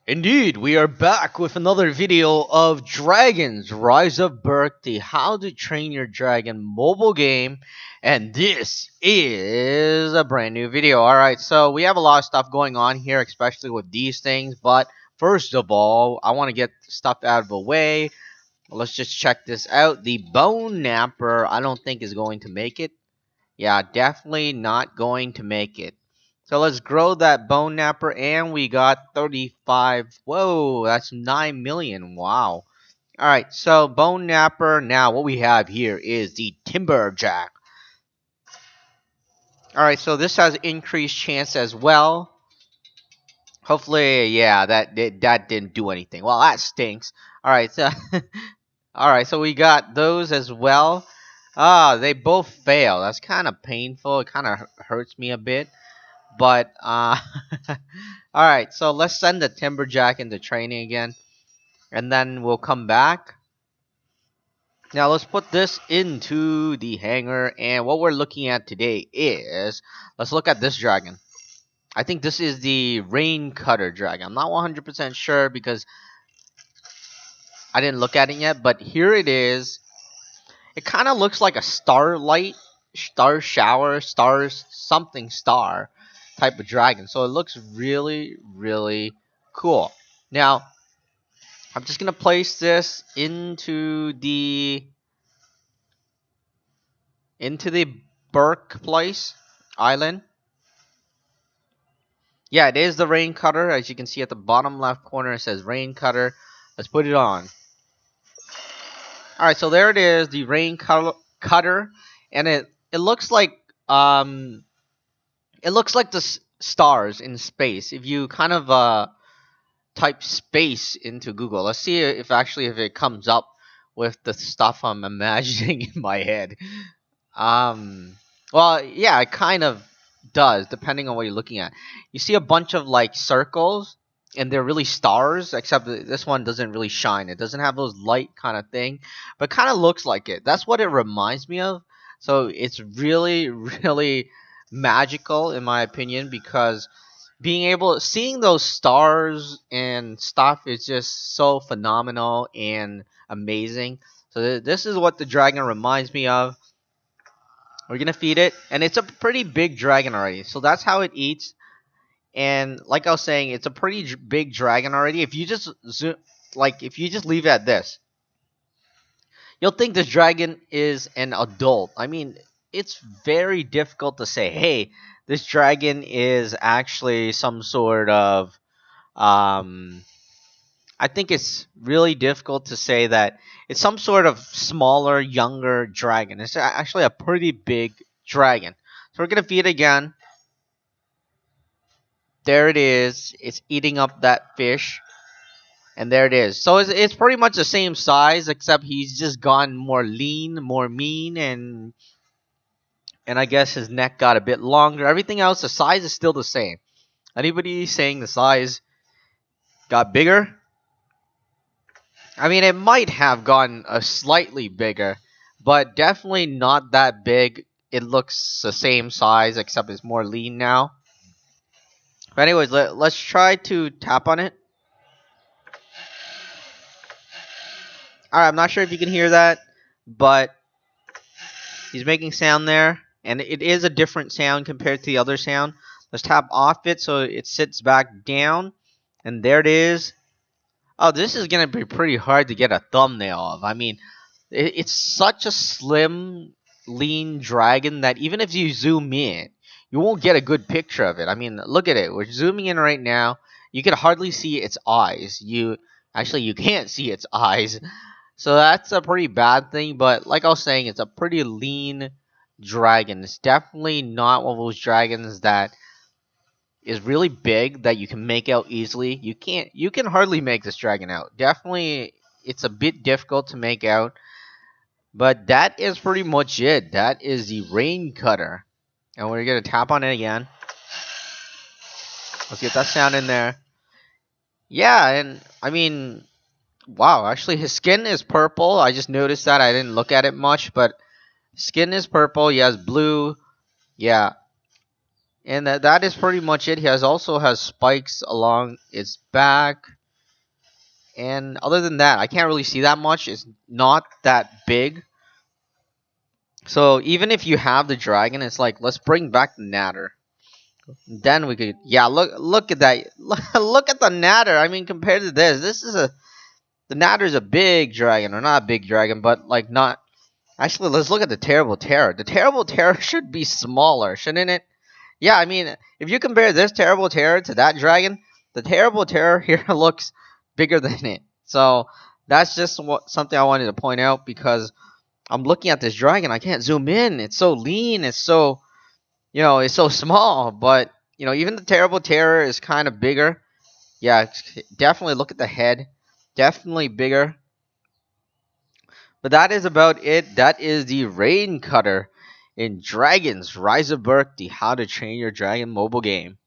Indeed, we are back with another video of Dragons Rise of Berk, the How to Train Your Dragon mobile game, and this is a brand new video. Alright, so we have a lot of stuff going on here, especially with these things, but first of all, I want to get stuff out of the way. Let's just check this out. The Bone Napper, I don't think is going to make it. Yeah, definitely not going to make it. So let's grow that bone napper, and we got 35. Whoa, that's 9 million. Wow. All right, so bone napper. Now what we have here is the timberjack. All right, so this has increased chance as well. Hopefully, yeah, that didn't do anything. Well, that stinks. All right, so all right, so we got those as well. Ah, they both fail. That's kind of painful. It kind of hurts me a bit. But all right, so let's send the timberjack into training again, and then we'll come back. Now let's put this into the hangar, and what we're looking at today is, let's look at this dragon. I think this is the Raincutter dragon. I'm not 100% sure because I didn't look at it yet, but here it is. It kind of looks like a starlight, star shower, stars, something star type of dragon. So it looks really, really cool. Now, I'm just going to place this into the Berk place island. Yeah, it is the Raincutter. As you can see at the bottom left corner, it says Raincutter. Let's put it on. All right, so there it is, the Raincutter, and it looks like the stars in space. If you kind of type space into Google, let's see if it comes up with the stuff I'm imagining in my head. Well, yeah, it kind of does, depending on what you're looking at. You see a bunch of like circles, and they're really stars, except that this one doesn't really shine. It doesn't have those light kind of thing, but kind of looks like it. That's what it reminds me of. So it's really, really magical in my opinion, because seeing those stars and stuff is just so phenomenal and amazing. So this is what the dragon reminds me of. We're gonna feed it, and it's a pretty big dragon already. So that's how it eats. And like I was saying, it's a pretty big dragon already. If you just if you just leave it at this, you'll think this dragon is an adult. I mean, it's very difficult to say, hey, this dragon is actually some sort of I think it's really difficult to say that it's some sort of smaller, younger dragon. It's actually a pretty big dragon. So we're gonna feed it again. There it is. It's eating up that fish. And there it is. So it's pretty much the same size, except he's just gone more lean, more mean, and I guess his neck got a bit longer. Everything else, the size is still the same. Anybody saying the size got bigger? I mean, it might have gotten a slightly bigger, but definitely not that big. It looks the same size, except it's more lean now. But anyways, let's try to tap on it. Alright, I'm not sure if you can hear that, but he's making sound there, and it is a different sound compared to the other sound. Let's tap off it so it sits back down, and there it is. Oh, this is gonna be pretty hard to get a thumbnail of. I mean, it's such a slim, lean dragon that even if you zoom in, you won't get a good picture of it. I mean, look at it. We're zooming in right now. You can hardly see its eyes. You can't see its eyes. So that's a pretty bad thing, but like I was saying, it's a pretty lean dragon. It's definitely not one of those dragons that is really big that you can make out easily. You can hardly make this dragon out. Definitely it's a bit difficult to make out. But that is pretty much it. That is the Raincutter. And we're gonna tap on it again. Let's get that sound in there. Yeah, and I mean, wow, actually his skin is purple. I just noticed that. I didn't look at it much, but skin is purple. He has blue. Yeah. And that is pretty much it. He also has spikes along its back. And other than that, I can't really see that much. It's not that big. So even if you have the dragon, it's like, let's bring back the natter. Then we could, yeah. Look at that. Look at the natter. I mean, compared to this is the natter is a big dragon, or not a big dragon, but like not. Actually, let's look at the terrible terror. The terrible terror should be smaller, shouldn't it? Yeah, I mean, if you compare this terrible terror to that dragon, the terrible terror here looks bigger than it. So that's just something I wanted to point out because I'm looking at this dragon. I can't zoom in. It's so lean. It's so it's so small. But even the terrible terror is kind of bigger. Yeah, definitely look at the head. Definitely bigger. But that is about it. That is the Raincutter in Dragons Rise of Berk, the How to Train Your Dragon mobile game.